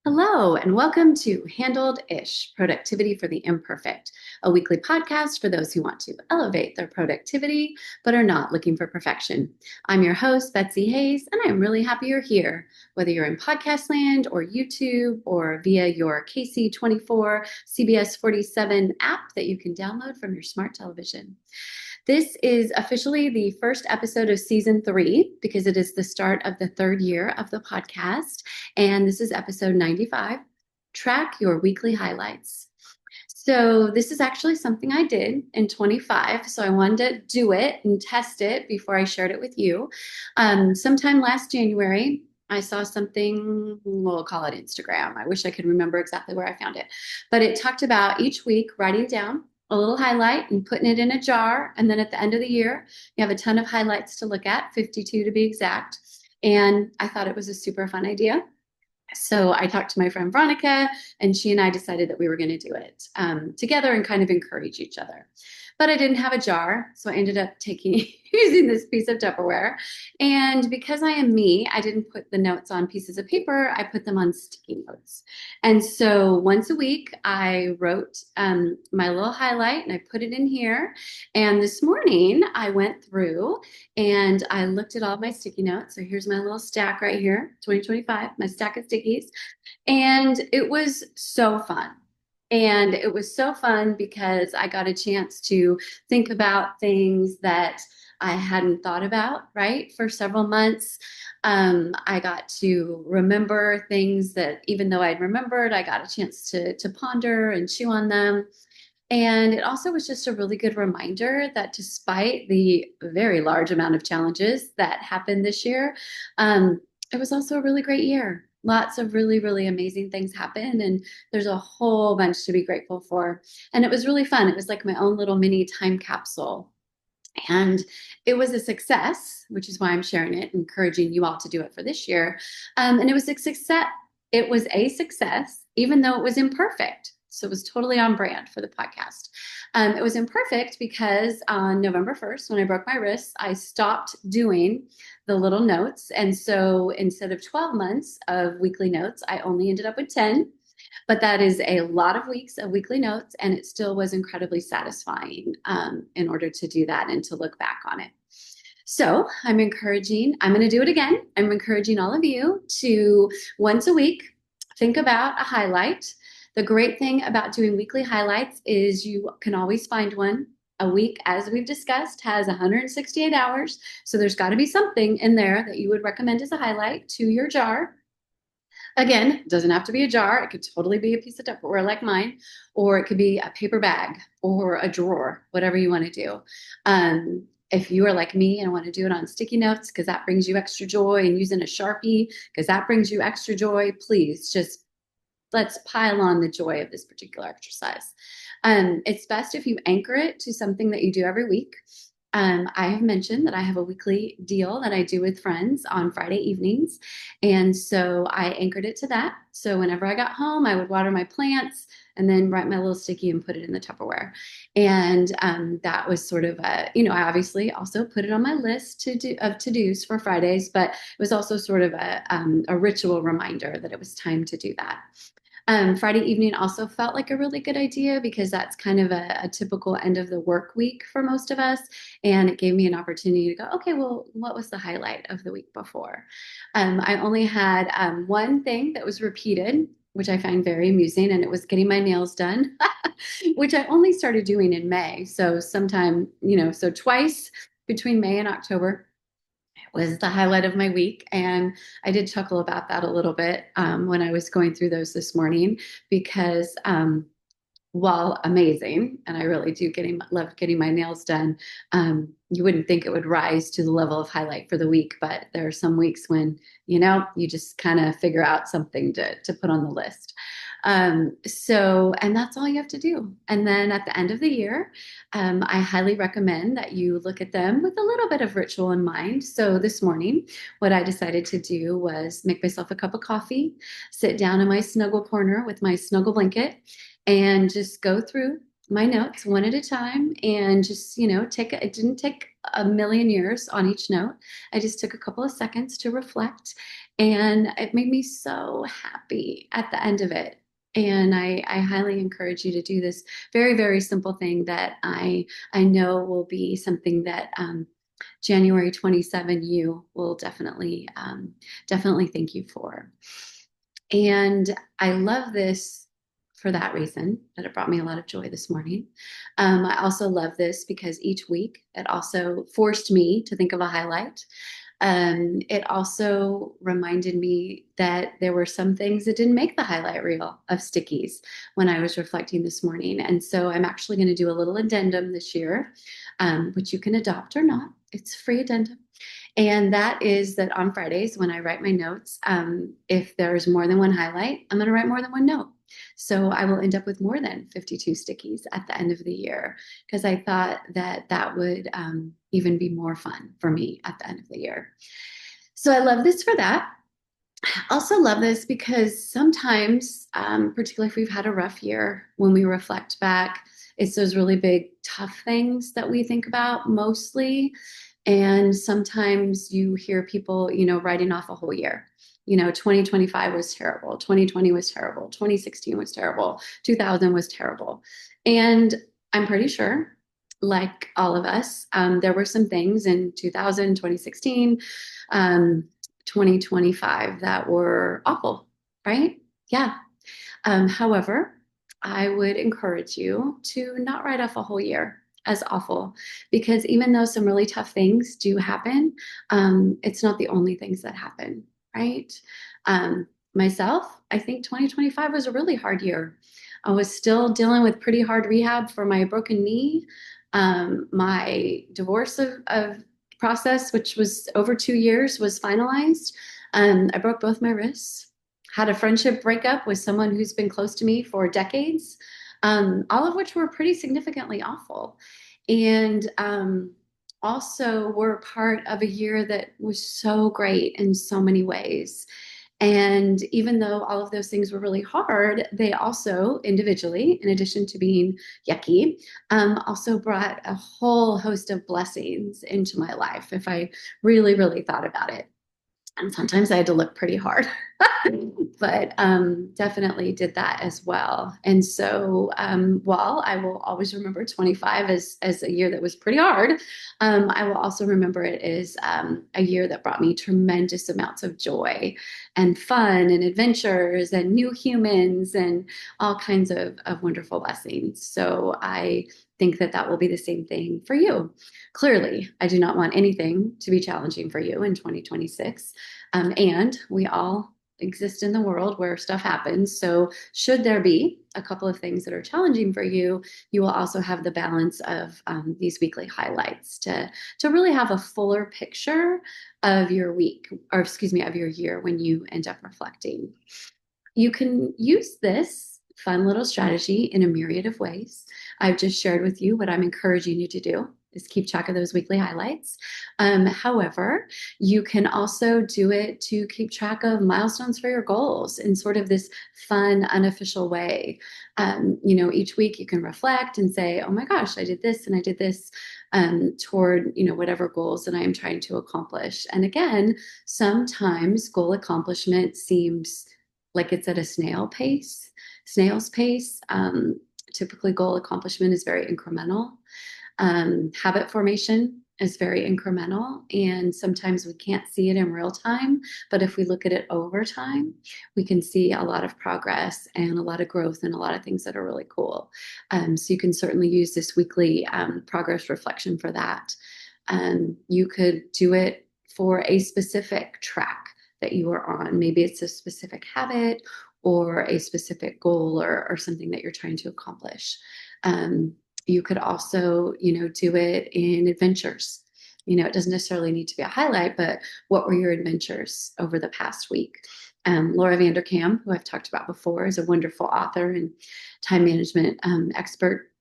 Hello, and welcome to Handled Ish Productivity for the Imperfect, a weekly podcast for those who want to elevate their productivity but are not looking for perfection. I'm your host, Betsy Hayes, and I'm really happy you're here, whether you're in podcast land or YouTube or via your KC24 CBS 47 app that you can download from your smart television. This is officially the first episode of season 3 because it is the start of the third year of the podcast. And this is episode 95, Track Your Weekly Highlights. So this is actually something I did in 25. So I wanted to do it and test it before I shared it with you. Sometime last January, I saw something, we'll call it Instagram. I wish I could remember exactly where I found it. But it talked about each week writing down a little highlight and putting it in a jar. And then at the end of the year, you have a ton of highlights to look at, 52 to be exact. And I thought it was a super fun idea. So I talked to my friend Veronica, and she and I decided that we were going to do it together and kind of encourage each other. But I didn't have a jar, so I ended up using this piece of Tupperware. And because I am me, I didn't put the notes on pieces of paper. I put them on sticky notes. And so once a week, I wrote my little highlight and I put it in here. And this morning, I went through and I looked at all my sticky notes. So here's my little stack right here, 2025, my stack of stickies. And it was so fun. And it was so fun because I got a chance to think about things that I hadn't thought about, right, for several months. I got to remember things that even though I'd remembered, I got a chance to ponder and chew on them. And it also was just a really good reminder that despite the very large amount of challenges that happened this year, it was also a really great year. Lots of really, really amazing things happened, and there's a whole bunch to be grateful for. And it was really fun. It was like my own little mini time capsule. And it was a success, which is why I'm sharing it, encouraging you all to do it for this year. And it was a success. It was a success, even though it was imperfect. So it was totally on brand for the podcast. It was imperfect because on November 1st, when I broke my wrist, I stopped doing the little notes. And so instead of 12 months of weekly notes, I only ended up with 10. But that is a lot of weeks of weekly notes, and it still was incredibly satisfying in order to do that and to look back on it. So I'm going to do it again. I'm encouraging all of you to once a week think about a highlight. The great thing about doing weekly highlights is you can always find one. A week, as we've discussed, has 168 hours. So there's got to be something in there that you would recommend as a highlight to your jar. Again, it doesn't have to be a jar. It could totally be a piece of Tupperware like mine, or it could be a paper bag or a drawer, whatever you want to do. If you are like me and want to do it on sticky notes because that brings you extra joy, and using a Sharpie because that brings you extra joy, please just let's pile on the joy of this particular exercise. It's best if you anchor it to something that you do every week. I have mentioned that I have a weekly deal that I do with friends on Friday evenings. And so I anchored it to that. So whenever I got home, I would water my plants and then write my little sticky and put it in the Tupperware. And that was sort of I obviously also put it on my list of to-dos for Fridays, but it was also sort of a ritual reminder that it was time to do that. Friday evening also felt like a really good idea because that's kind of a typical end of the work week for most of us. And it gave me an opportunity to go, okay, well, what was the highlight of the week before? I only had one thing that was repeated, which I find very amusing, and it was getting my nails done, which I only started doing in May. So sometime, so twice between May and October was the highlight of my week. And I did chuckle about that a little bit when I was going through those this morning because while amazing, and I really do love getting my nails done, you wouldn't think it would rise to the level of highlight for the week, but there are some weeks when, you just kind of figure out something to put on the list. And that's all you have to do. And then at the end of the year, I highly recommend that you look at them with a little bit of ritual in mind. So this morning, what I decided to do was make myself a cup of coffee, sit down in my snuggle corner with my snuggle blanket, and just go through my notes one at a time and just, it didn't take a million years on each note. I just took a couple of seconds to reflect, and it made me so happy at the end of it. And I highly encourage you to do this very, very simple thing that I know will be something that January 27 you will definitely thank you for. And I love this for that reason, that it brought me a lot of joy this morning. I also love this because each week it also forced me to think of a highlight. It also reminded me that there were some things that didn't make the highlight reel of stickies when I was reflecting this morning. And so I'm actually going to do a little addendum this year, which you can adopt or not. It's a free addendum. And that is that on Fridays, when I write my notes, if there's more than one highlight, I'm going to write more than one note. So I will end up with more than 52 stickies at the end of the year because I thought that that would even be more fun for me at the end of the year. So I love this for that. I also love this because sometimes, particularly if we've had a rough year, when we reflect back, it's those really big, tough things that we think about mostly. And sometimes you hear people, writing off a whole year. 2025 was terrible. 2020 was terrible. 2016 was terrible. 2000 was terrible. And I'm pretty sure, like all of us, there were some things in 2000, 2016, 2025 that were awful, right? Yeah. However, I would encourage you to not write off a whole year as awful because even though some really tough things do happen, it's not the only things that happen, right? Myself, I think 2025 was a really hard year. I was still dealing with pretty hard rehab for my broken knee. My divorce of process, which was over 2 years, was finalized. I broke both my wrists, had a friendship breakup with someone who's been close to me for decades, all of which were pretty significantly awful. And also were part of a year that was so great in so many ways. And even though all of those things were really hard, they also individually, in addition to being yucky, also brought a whole host of blessings into my life if I really, really thought about it. And sometimes I had to look pretty hard, but definitely did that as well. And so while I will always remember 25 as a year that was pretty hard, I will also remember it as a year that brought me tremendous amounts of joy and fun and adventures and new humans and all kinds of wonderful blessings. So I think that that will be the same thing for you. Clearly, I do not want anything to be challenging for you in 2026. And we all exist in the world where stuff happens. So, should there be a couple of things that are challenging for you, you will also have the balance of these weekly highlights to really have a fuller picture of your week, or excuse me, of your year when you end up reflecting. You can use this fun little strategy in a myriad of ways. I've just shared with you what I'm encouraging you to do is keep track of those weekly highlights. However, you can also do it to keep track of milestones for your goals in sort of this fun, unofficial way. Each week you can reflect and say, oh my gosh, I did this and I did this toward, whatever goals that I am trying to accomplish. And again, sometimes goal accomplishment seems like it's at a snail's pace. Typically, goal accomplishment is very incremental. Habit formation is very incremental, and sometimes we can't see it in real time. But if we look at it over time, we can see a lot of progress and a lot of growth and a lot of things that are really cool. So you can certainly use this weekly progress reflection for that. You could do it for a specific track that you are on. Maybe it's a specific habit or a specific goal or something that you're trying to accomplish. You could also, do it in adventures. It doesn't necessarily need to be a highlight, but what were your adventures over the past week? Laura Vanderkam, who I've talked about before, is a wonderful author and time management expert.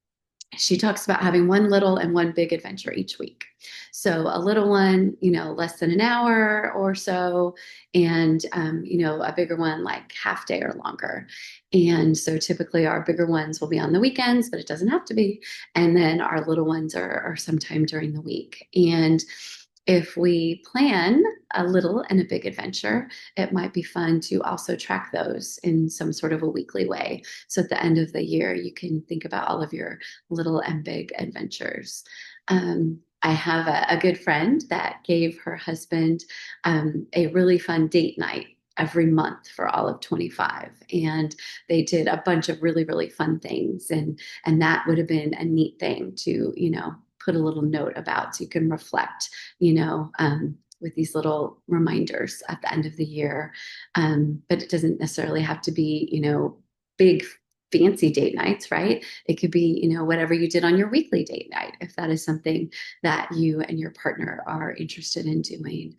she talks about having one little and one big adventure each week. So a little one, less than an hour or so, and a bigger one like half day or longer. And so typically our bigger ones will be on the weekends, but it doesn't have to be. And then our little ones are sometime during the week. And if we plan a little and a big adventure, it might be fun to also track those in some sort of a weekly way. So at the end of the year, you can think about all of your little and big adventures. I have a good friend that gave her husband a really fun date night every month for all of 25, and they did a bunch of really really fun things, and that would have been a neat thing to put a little note about, so you can reflect with these little reminders at the end of the year. But it doesn't necessarily have to be big fancy date nights, right? It could be whatever you did on your weekly date night, if that is something that you and your partner are interested in doing.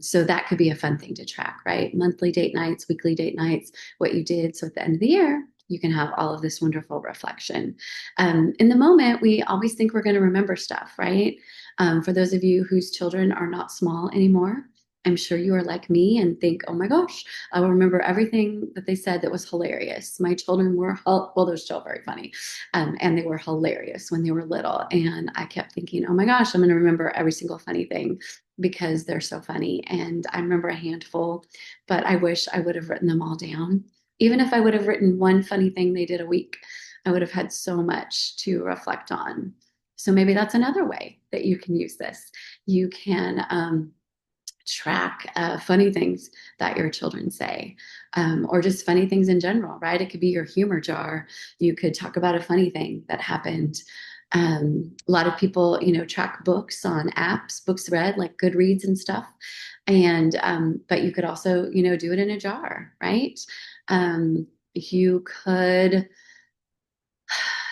So that could be a fun thing to track, right? Monthly date nights, weekly date nights, what you did. So at the end of the year, you can have all of this wonderful reflection. In the moment, we always think we're going to remember stuff, right? For those of you whose children are not small anymore, I'm sure you are like me and think, oh my gosh, I will remember everything that they said that was hilarious. My children were, well, they're still very funny. And they were hilarious when they were little. And I kept thinking, oh my gosh, I'm going to remember every single funny thing because they're so funny. And I remember a handful, but I wish I would have written them all down. Even if I would have written one funny thing they did a week, I would have had so much to reflect on. So maybe that's another way that you can use this. You can track funny things that your children say, or just funny things in general, right? It could be your humor jar. You could talk about a funny thing that happened. A lot of people, track books on apps, books read like Goodreads and stuff. And but you could also, do it in a jar, right? You could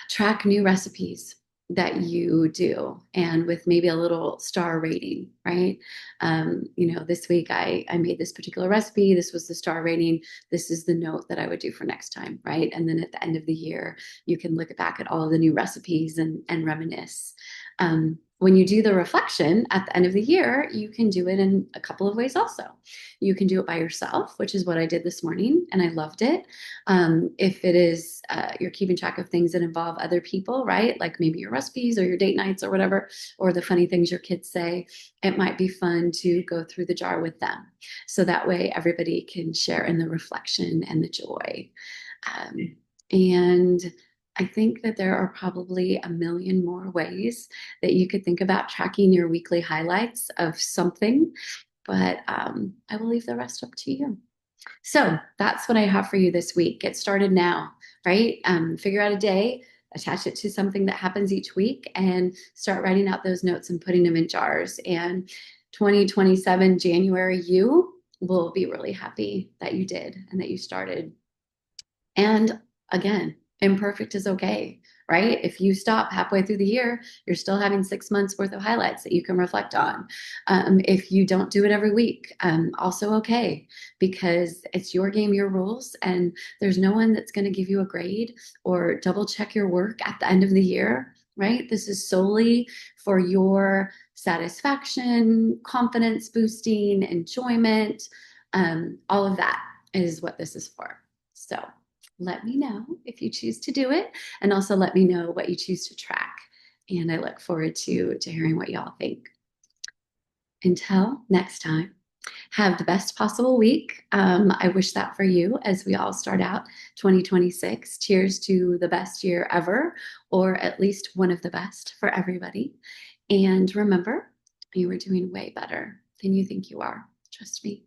track new recipes that you do, and with maybe a little star rating, right? This week I made this particular recipe. This was the star rating. This is the note that I would do for next time, right? And then at the end of the year, you can look back at all of the new recipes and reminisce. When you do the reflection at the end of the year, you can do it in a couple of ways also. You can do it by yourself, which is what I did this morning, and I loved it. If it is you're keeping track of things that involve other people, right? Like maybe your recipes or your date nights or whatever, or the funny things your kids say, it might be fun to go through the jar with them. So that way everybody can share in the reflection and the joy. And I think that there are probably a million more ways that you could think about tracking your weekly highlights of something, but I will leave the rest up to you. So that's what I have for you this week. Get started now, right? Figure out a day, attach it to something that happens each week, and start writing out those notes and putting them in jars. And 2027 January, you will be really happy that you did and that you started. And again, imperfect is okay, right? If you stop halfway through the year, you're still having 6 months worth of highlights that you can reflect on. If you don't do it every week, also okay, because it's your game, your rules, and there's no one that's going to give you a grade or double check your work at the end of the year, right? This is solely for your satisfaction, confidence boosting, enjoyment. All of that is what this is for. So let me know if you choose to do it, and also let me know what you choose to track. And I look forward to hearing what y'all think. Until next time, have the best possible week. I wish that for you as we all start out 2026. Cheers to the best year ever, or at least one of the best for everybody. And remember, you are doing way better than you think you are. Trust me.